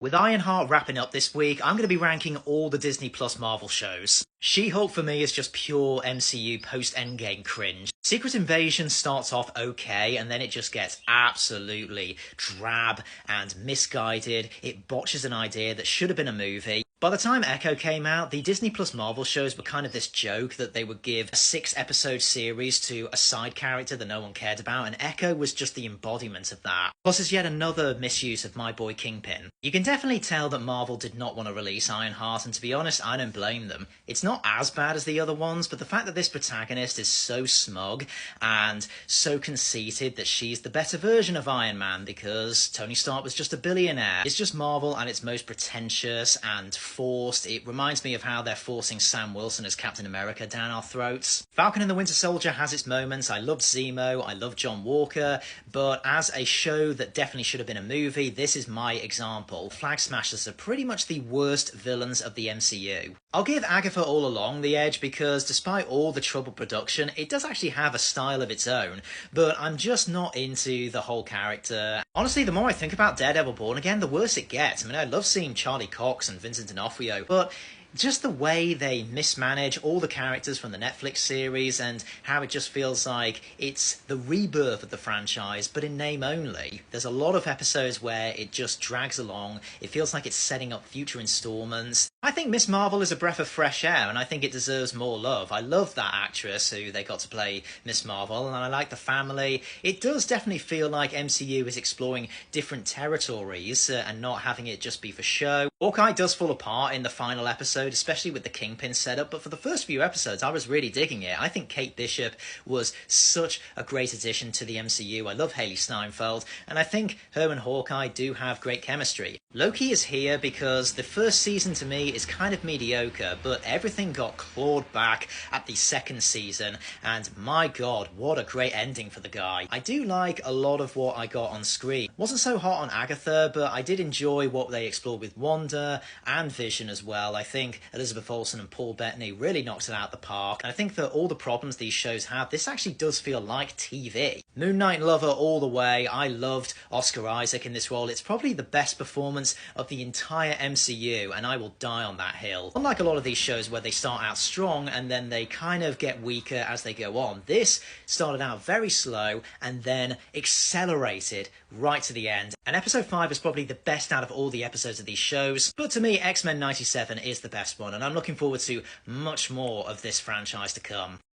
With Ironheart wrapping up this week, I'm going to be ranking all the Disney Plus Marvel shows. She-Hulk for me is just pure MCU post-Endgame cringe. Secret Invasion starts off okay, and then it just gets absolutely drab and misguided. It botches an idea that should have been a movie. By the time Ekko came out, the Disney Plus Marvel shows were kind of this joke that they would give a 6-episode series to a side character that no one cared about, and Ekko was just the embodiment of that. Plus, it's yet another misuse of my boy Kingpin. You can definitely tell that Marvel did not want to release Ironheart, and to be honest, I don't blame them. It's not as bad as the other ones, but the fact that this protagonist is so smug and so conceited that she's the better version of Iron Man because Tony Stark was just a billionaire. It's just Marvel at its most pretentious and forced. It reminds me of how they're forcing Sam Wilson as Captain America down our throats. Falcon and the Winter Soldier has its moments. I loved Zemo, I loved John Walker, but as a show that definitely should have been a movie, this is my example. Flag Smashers are pretty much the worst villains of the MCU. I'll give Agatha all along the edge because despite all the troubled production, it does actually have a style of its own, but I'm just not into the whole character. Honestly, the more I think about Daredevil Born Again, the worse it gets. I mean, I love seeing Charlie Cox and Vincent D'Onofrio, but just the way they mismanage all the characters from the Netflix series and how it just feels like it's the rebirth of the franchise, but in name only. There's a lot of episodes where it just drags along. It feels like it's setting up future installments. I think Miss Marvel is a breath of fresh air, and I think it deserves more love. I love that actress who they got to play Miss Marvel, and I like the family. It does definitely feel like MCU is exploring different territories and not having it just be for show. Hawkeye does fall apart in the final episode, especially with the Kingpin setup, but for the first few episodes I was really digging it. I think Kate Bishop was such a great addition to the MCU. I love Haley Steinfeld, and I think her and Hawkeye do have great chemistry. Loki is here because the first season to me is kind of mediocre, but everything got clawed back at the second season, and my god, what a great ending for the guy. I do like a lot of what I got on screen. Wasn't so hot on Agatha, but I did enjoy what they explored with Wanda and Vision as well. I think Elizabeth Olsen and Paul Bettany really knocked it out the park, and I think that all the problems these shows have, this actually does feel like TV. Moon Knight lover all the way. I loved Oscar Isaac in this role. It's probably the best performance of the entire MCU, and I will die on that hill. Unlike a lot of these shows where they start out strong and then they kind of get weaker as they go on, this started out very slow and then accelerated right to the end. And episode 5 is probably the best out of all the episodes of these shows, but to me X-Men 97 is the best one, and I'm looking forward to much more of this franchise to come.